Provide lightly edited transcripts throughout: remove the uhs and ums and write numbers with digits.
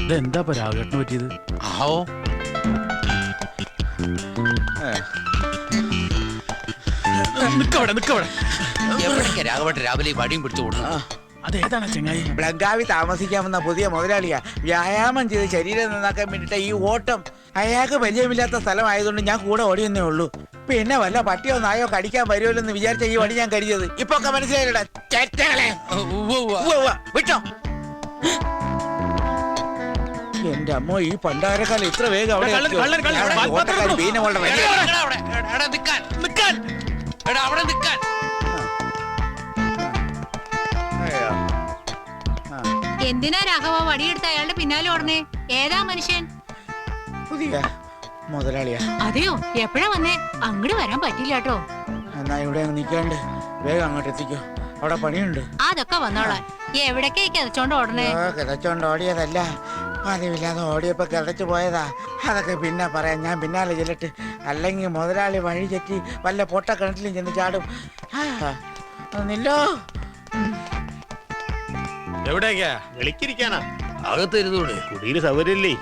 ഇതെന്താ രാഘവട്ടിന് പറ്റിയത്? ആവോ എവിടേക്കാ രാഘവട്ടെ രാവിലെ വടിയും പിടിച്ചു കൊടുക്കുന്നു? അതേതാണ് ചെങ്ങായി? ബംഗാവി താമസിക്കാമെന്ന പുതിയ മുതലാളിയാ. വ്യായാമം ചെയ്ത് ശരീരം നന്നാക്കാൻ വേണ്ടിട്ട് ഈ ഓട്ടം. അയാൾക്ക് പരിചയമില്ലാത്ത സ്ഥലമായതുകൊണ്ട് ഞാൻ കൂടെ ഓടിയെന്നേ ഉള്ളൂ. പിന്നെ വല്ല പട്ടിയോ നായോ കടിക്കാൻ വരുമല്ലോ എന്ന് വിചാരിച്ച ഈ വടി ഞാൻ കരുതിയത്. ഇപ്പൊ ഒക്കെ മനസ്സിലായില്ലടാ ചേട്ടകളെ. വിട്ടോ എന്റെ അമ്മ, ഈ പണ്ടാരക്കാലം ഇത്ര വേഗം അവിടെ എന്തിനാ രാഘവ വടിയെടുത്ത് അയാളുടെ പിന്നാലെ ഓടണേ? ഏതാ മനുഷ്യൻ? പുതിയ മുതലാളിയാ. അതെയോ? എപ്പോഴാ വന്നേ? അങ്ങോട്ട് വരാൻ പറ്റില്ല കേട്ടോ. എന്നാ ഇവിടെ നിൽക്കാണ്ട് വേഗം അങ്ങോട്ട് എത്തിക്കോ, അവിടെ പണിയുണ്ട്. അതൊക്കെ വന്നോളാം. എവിടേക്കാ കിതച്ചോണ്ട് ഓടണേ? കിതച്ചോണ്ട് ഓടിയതല്ല, പതിവില്ലാതെ ഓടിയപ്പോ കിതച്ചു പോയതാ. അതൊക്കെ പിന്നെ പറയാം, ഞാൻ പിന്നാലെ ചെല്ലട്ട്. അല്ലെങ്കിൽ മുതലാളി വഴി തെറ്റി വല്ല പൊട്ട കിണറ്റിലും ചെന്ന് ചാടും. ഒന്നില്ലോ. എവിടേക്കാ? വിളിക്കിരിക്കാനാ? അകത്തിരുന്നൂടെ? കുടിയില് സൗകര്യല്ലേ?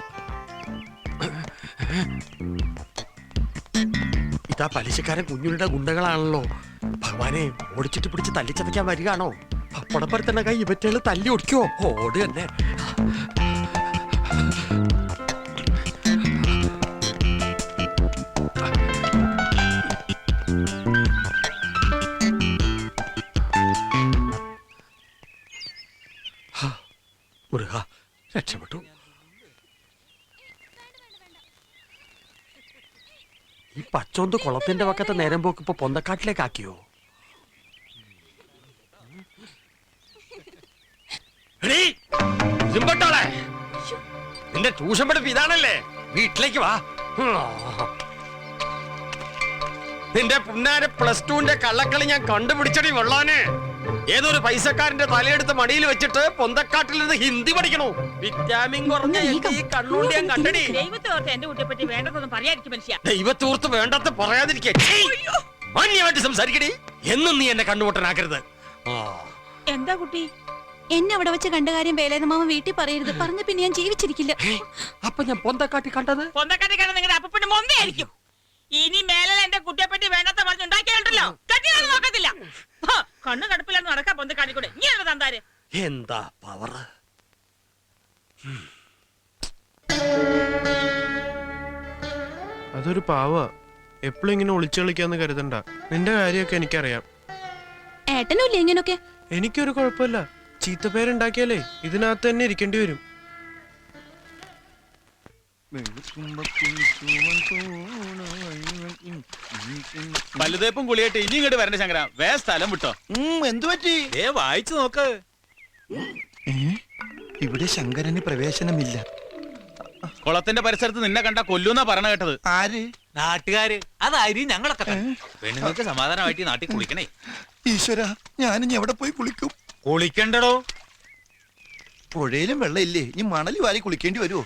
ഇതാ പലിശക്കാരൻ കുഞ്ഞുരുടെ ഗുണ്ടകളാണല്ലോ. ഭഗവാനെ, ഓടിച്ചിട്ട് പിടിച്ച് തല്ലിച്ചതയ്ക്കാൻ വരികയാണോ? പപ്പടപ്പരത്തന്നെ കൈ ഇവറ്റകള് തല്ലി ഒടിക്കോ? ഓട് തന്നെ. മുരുക, രക്ഷപ്പെട്ടു. ഈ പച്ചോന്ത് കുളത്തിന്റെ പക്കത്തെ നേരം പോക്ക് ഇപ്പൊ പൊന്തക്കാട്ടിലേക്കാക്കിയോ? നിന്റെ ട്യൂഷൻ പഠിപ്പ് ഇതാണല്ലേ? വീട്ടിലേക്ക് വാ. നിന്റെ പുന്നാര +2ന്റെ കള്ളക്കളി ഞാൻ കണ്ടുപിടിച്ചടി വെള്ളാനെ. ഏതൊരു പൈസക്കാരന്റെ തലയെടുത്ത് മടിയിൽ വെച്ചിട്ട് പൊന്തക്കാട്ടിൽ നിന്ന് ഹിന്ദി പഠിക്കണോ? വിറ്റാമിൻ കുറഞ്ഞ ഈ കണ്ണുണ്ടി ഞാൻ കണ്ടടി. ദൈവത്തോർത്ത് വേണ്ടത്തെ പറയാതിരിക്കേ. മാന്യമായിട്ട് സംസാരിക്കടി. എന്നും നീ എന്നെ കണ്ണുമുട്ടനാക്കരുത്. എന്താ കുട്ടി? എന്നെ അവിടെ വെച്ച് കണ്ട കാര്യം വേലേതമാമ വീട്ടിൽ പറയരുത്. പറഞ്ഞ പിന്നെ ഞാൻ ജീവിച്ചിരിക്കില്ല. അപ്പൊ ഞാൻ പൊന്തക്കാട്ടി കണ്ടത്? പൊന്തക്കാട്ടി കണ്ട നിങ്ങളുടെ അപ്പൂപ്പന്റെ മൊന്നയായിരിക്കും. ഇനി മേലെ എന്റെ കുട്ടിയെ പറ്റി വേണ്ടാത്ത പറഞ്ഞുണ്ടാക്കിയുണ്ടല്ലോ, കട്ടിയൊന്നും നോക്കത്തില്ല. കണ്ണു കടുപ്പില്ലാന്ന് നടക്കാ പൊന്തക്കാട്ടിക്കൂടെ. ഇങ്ങനെ തന്താര് എന്താ പവർ! അതൊരു പാവ. എപ്പോഴും ഇങ്ങനെ ഒളിച്ചു കളിക്കാന്ന് കരുതണ്ട. നിന്റെ കാര്യമൊക്കെ എനിക്കറിയാം. ഏട്ടനുമില്ലേ ഇങ്ങനൊക്കെ? എനിക്കൊരു കുഴപ്പമില്ല. ചീത്തപ്പേരുണ്ടാക്കിയാലേ ഇതിനകത്ത് തന്നെ ഇരിക്കേണ്ടി വരും. വലുതേപ്പും കുളിയായിട്ട് ഇനി ഇങ്ങോട്ട് വരണ്ട ശങ്കര. വേ സ്ഥലം വിട്ടോ. എന്തു പറ്റി? വായിച്ചു നോക്ക്. ഇവിടെ ശങ്കരന് പ്രവേശനമില്ല. കുളത്തിന്റെ പരിസരത്ത് നിന്നെ കണ്ട കൊല്ലൂന്നാ പറഞ്ഞ കേട്ടത്. ആര്? നാട്ടുകാര്. അതായിരിക്കും ഞങ്ങളൊക്കെ. പെണ്ണുങ്ങൾക്ക് സമാധാനമായിട്ട് നാട്ടിൽ കുളിക്കണേ. ഈശ്വര, ഞാനിനി എവിടെ പോയി കുളിക്കും? കുളിക്കണ്ടടോ. പുഴയിലും വെള്ളം ഇല്ലേ? ഇനി മണല് വാരി കുളിക്കേണ്ടി വരുമോ?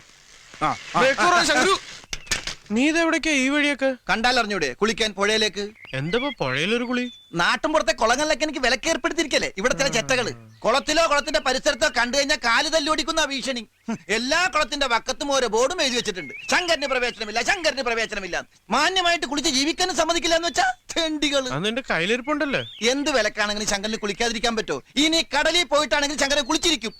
നീ ഇതെവിടേക്കാ ഈ വഴിയൊക്കെ? കണ്ടാലറിഞ്ഞൂടെ കുളിക്കാൻ പുഴയിലേക്ക്? എന്താ പുഴയിലൊരു കുളി? നാട്ടുമ്പുറത്തെ കുളങ്ങളിലൊക്കെ എനിക്ക് വിലക്കേർപ്പെടുത്തിരിക്കല്ലേ ഇവിടെ ചില ചെറ്റകള്. കുളത്തിലോ കുളത്തിന്റെ പരിസരത്തോ കണ്ടു കഴിഞ്ഞാൽ കാല് തല്ലോടിക്കുന്ന ഭീഷണി. എല്ലാ കുളത്തിന്റെ വക്കത്തും ഓരോ ബോർഡും എഴുതി വെച്ചിട്ടുണ്ട്. ശങ്കരന് പ്രവേശനമില്ല, ശങ്കരന് പ്രവേശനമില്ല. മാന്യമായിട്ട് കുളിച്ച് ജീവിക്കാനും സമ്മതിക്കില്ല എന്ന് വെച്ചാ തെണ്ടികള്. നിന്റെ കയ്യിലിരിപ്പുണ്ടല്ലേ? എന്ത് വിലക്കാണെങ്കിലും ശങ്കരന് കുളിക്കാതിരിക്കാൻ പറ്റോ? ഇനി കടലിൽ പോയിട്ടാണെങ്കിൽ ശങ്കരൻ കുളിച്ചിരിക്കും.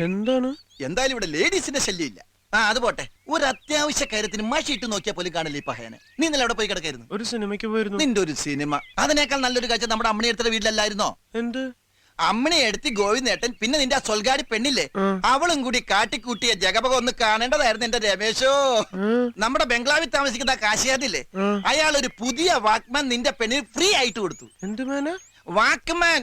എന്താണ്? എന്തായാലും ഇവിടെ ലേഡീസിന്റെ ശല്യം ഇല്ല. അത് പോട്ടെ, ഒരു അത്യാവശ്യ കാര്യത്തിന് മഷി ഇട്ട് നോക്കിയാൽ പോലും കാണില്ല ഈ പഹയനെ. നീ ഇന്നലെ അവിടെ പോയി കിടക്കായിരുന്നു. ഒരു സിനിമയ്ക്ക് പോയിരുന്നു. നിന്റെ ഒരു സിനിമ. അതിനേക്കാൾ നല്ലൊരു കാഴ്ച നമ്മുടെ അമ്മണി എടുത്ത വീട്ടിലല്ലായിരുന്നോ? എന്ത്? അമ്മണി എടുത്തി ഗോവിന്ദേട്ടൻ, പിന്നെ നിന്റെ ആ സൊൽഗാടി പെണ്ണില്ലേ, അവളും കൂടി കാട്ടിക്കൂട്ടിയ ജഗപക ഒന്ന് കാണേണ്ടതായിരുന്നു എന്റെ രമേശോ. നമ്മുടെ ബംഗ്ലാവിൽ താമസിക്കുന്ന കാശിയാദില്ലേ, അയാൾ ഒരു പുതിയ വാക്മാൻ നിന്റെ പെണ്ണിന് ഫ്രീ ആയിട്ട് കൊടുത്തു. എന്ത് മാന? വാക്മാൻ.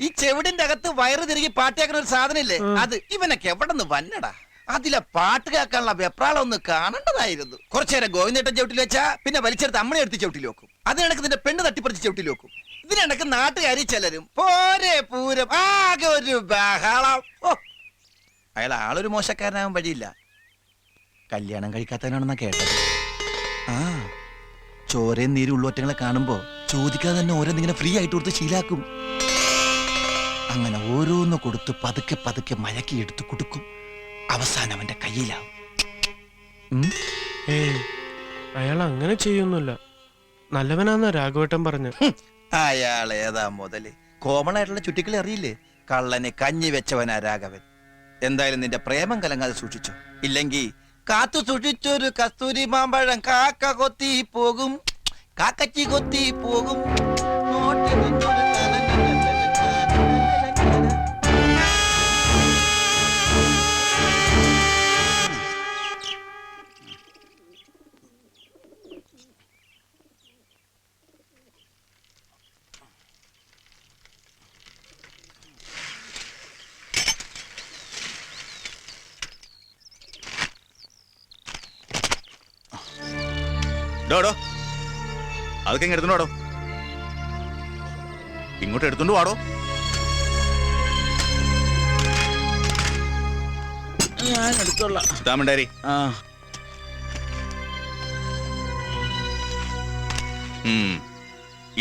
ഈ ചെവിടിന്റെ അകത്ത് വയറ് തിരികെ പാട്ടിയാക്കുന്ന ഒരു സാധനം ഇല്ലേ, അത്. ഇവനൊക്കെ എവിടെ നിന്ന് വന്നടാ? അതിലെ പാട്ട് കേൾക്കാനുള്ള വെപ്രാളം ഒന്ന് കാണേണ്ടതായിരുന്നു. കുറച്ചേരം ഗോവിന്ദേട്ടൻ ചവിട്ടിൽ വെച്ചാ പിന്നെ വലിച്ചെടുത്ത് അമ്മനെ എടുത്ത് ചവിട്ടിൽ വെക്കും. അതിനിടക്ക് നിന്റെ പെണ്ണ് തട്ടിപ്പറിച്ച് ചവിട്ടിൽ വെക്കും. ഇതിനിടക്ക് നാട്ടുകാരി ചിലരും പോരെ പൂരം ആകെ ഒരു ബഹളം. അയാൾ ആളൊരു മോശക്കാരനാകാൻ വഴിയില്ല. കല്യാണം കഴിക്കാത്തവനാണെന്നാ കേട്ടത്. ചോരയും നീരും ഉള്ളൊറ്റങ്ങളെ കാണുമ്പോ ചോദിക്കാതെ തന്നെ ഓരോന്നിങ്ങനെ ഫ്രീ ആയിട്ട് കൊടുത്ത് ശീലാക്കും. അങ്ങനെ ഓരോന്ന് കൊടുത്ത് പതുക്കെ പതുക്കെ മയക്കി എടുത്ത് കൊടുക്കും. അവസാനം അവന്റെ കയ്യിലാവും. ഏയ് അയാൾ അങ്ങനെ ചെയ്യൊന്നുമില്ല. നല്ലവനാന്ന രാഘവേട്ടൻ പറഞ്ഞു. അയാൾ ഏതാ മുതല്? കോമൺ ആയിട്ടുള്ള ചുറ്റിക്കളി അറിയില്ലേ? കള്ളന് കഞ്ഞി വെച്ചവനാ രാഘവൻ. എന്തായാലും നിന്റെ പ്രേമം കലങ്ങാതെ സൂക്ഷിച്ചോ. ഇല്ലെങ്കിൽ കാത്തു സൂക്ഷിച്ചൊരു കസ്തൂരി മാമ്പഴം കാക്ക കൊത്തി പോകും, കാക്കച്ചി കൊത്തി പോകും. നോട്ടിൽ നിന്നൊരു ഡോടോ അതൊക്കെ ഇങ്ങ് എടുത്തോണ്ട് വാടോ. ഇങ്ങോട്ട് എടുത്തോണ്ട് വാടോ. ഞാൻ എടുത്തോളാം. താമണ്ടാരി ആ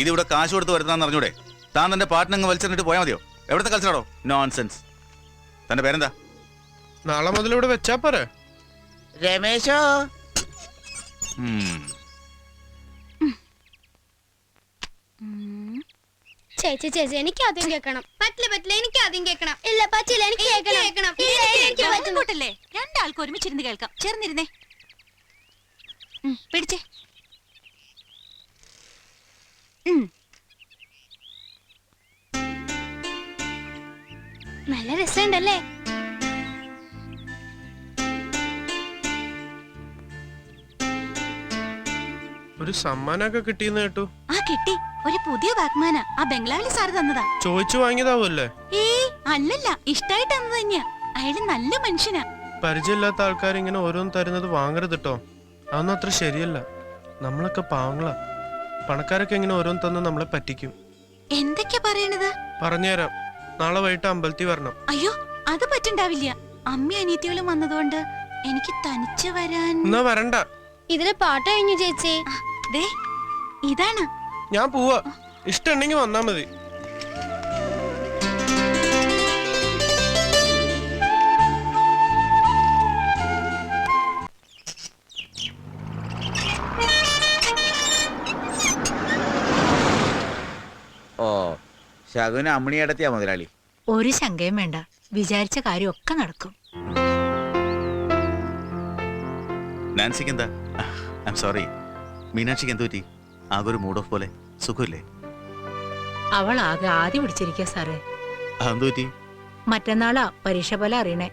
ഇതിവിടെ കാശ് കൊടുത്ത് വരുത്താന്ന് അറിഞ്ഞൂടെ? താൻ തന്റെ പാട്ടിനങ്ങ് വലിച്ചെറിഞ്ഞിട്ട് പോയാൽ മതിയോ? എവിടുത്തെ കളിച്ചാടോ? നോൺസെൻസ്. തന്റെ പേരെന്താ? നാളെ മുതൽ ഇവിടെ വെച്ചാ പോരെ? രമേശോ, ചേച്ചി ചേച്ചി എനിക്ക് ആദ്യം കേൾക്കണം. പറ്റില്ല എനിക്ക് ആദ്യം കേൾക്കണം. ഇല്ല പറ്റില്ല എനിക്ക് കേൾക്കണം. കൂട്ടല്ലേ, രണ്ടാൾക്ക് ഒരുമിച്ചിരുന്ന് കേൾക്കാം. ചേർന്നിരുന്നേ. പിടിച്ചേ. നല്ല രസമുണ്ടല്ലേ? ഒരു സമ്മാനമൊക്കെ കിട്ടിയെന്ന് കേട്ടു. ആ കിട്ടി. ഒരു പുതിയ വാക്മാന ആ ബംഗ്ലാവിലെ സാറ് തന്നതാ. ചോദിച്ചു വാങ്ങിയതാവൂല്ലേ? ഏയ് അല്ലല്ല, ഇഷ്ടായിട്ട് തന്നത് തന്നെയാ. അയാള് നല്ല മനുഷ്യനാ. പരിചയമില്ലാത്ത ആൾക്കാർ ഇങ്ങനെ ഓരോന്ന് തരുന്നത് വാങ്ങരുത് കേട്ടോ. അതൊന്നും അത്ര ശരിയല്ല. നമ്മളൊക്കെ പാവങ്ങളാ. പണക്കാരൊക്കെ ഇങ്ങനെ ഓരോന്ന് തന്ന് നമ്മളെ പറ്റിക്കും. എന്തൊക്കെയാ പറയണത്? പറഞ്ഞുതരാം. നാളെ വൈകിട്ട് അമ്പലത്തിൽ വരണം. അയ്യോ അത് പറ്റുണ്ടാവില്ല. അമ്മ അനിയത്തികളും വന്നതുകൊണ്ട് എനിക്ക് തനിച്ച് വരാൻ. എന്നാ വരണ്ട. ഇതിലെ പാട്ട് കഴിഞ്ഞു ചേച്ചി. ദേ ഇതാണ്. ഞാൻ പോവാ. ഇഷ്ടമുണ്ടെങ്കിൽ വന്നാ മതി. ഓ ശകുന അമ്മിണിയടത്തിയാ മുതലാളി. ഒരു ശങ്കയും വേണ്ട, വിചാരിച്ച കാര്യമൊക്കെ നടക്കും. നാൻസിക്ക് എന്താ? I am sorry. മീനാക്ഷിക്ക് എന്ത് പറ്റി? ആകെ ഒരു മൂഡ് ഓഫ് പോലെ. സുഖമില്ലേ? അവൾ ആകെ ആദ്യം പിടിച്ചിരിക്കുക സാറേ. അതെന്ത് പറ്റി? മറ്റന്നാളാ പരീക്ഷ പോലെ അറിയണേ.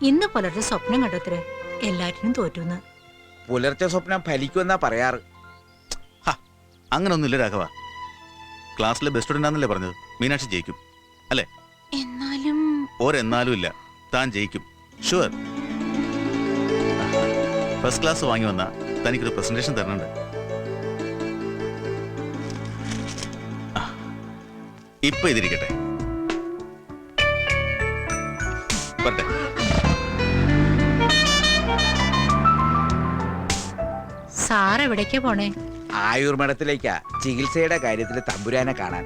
ഇന്ന് പുലർച്ചെ സ്വപ്നം കണ്ടത്രേ എല്ലാറ്റിനും തോറ്റുന്ന്. പുലർച്ചെ സ്വപ്നം ഫലിക്കുമെന്നാ പറയാറ്. അങ്ങനൊന്നുമില്ല രാഘവ. ക്ലാസ്സിലെ ബെസ്റ്റ് സ്റ്റുഡന്റ് ആണെന്നല്ലേ പറഞ്ഞത്? മീനാക്ഷി ജയിക്കും അല്ലേ? എന്നാലും ഒരെന്നാലും ഇല്ല, താൻ ജയിക്കും. ഷുവർ. ഫസ്റ്റ് ക്ലാസ് വാങ്ങി വന്ന തനിക്കൊരു പ്രസന്റേഷൻ തരണുണ്ട്. ഇപ്പൊ ഇതിരിക്കട്ടെ. വരട്ടെ. സാർ എവിടേക്കാ പോണേ? ആയുർമഠത്തിലേക്കാ ചികിത്സയുടെ കാര്യത്തിൽ തമ്പുരാനെ കാണാൻ.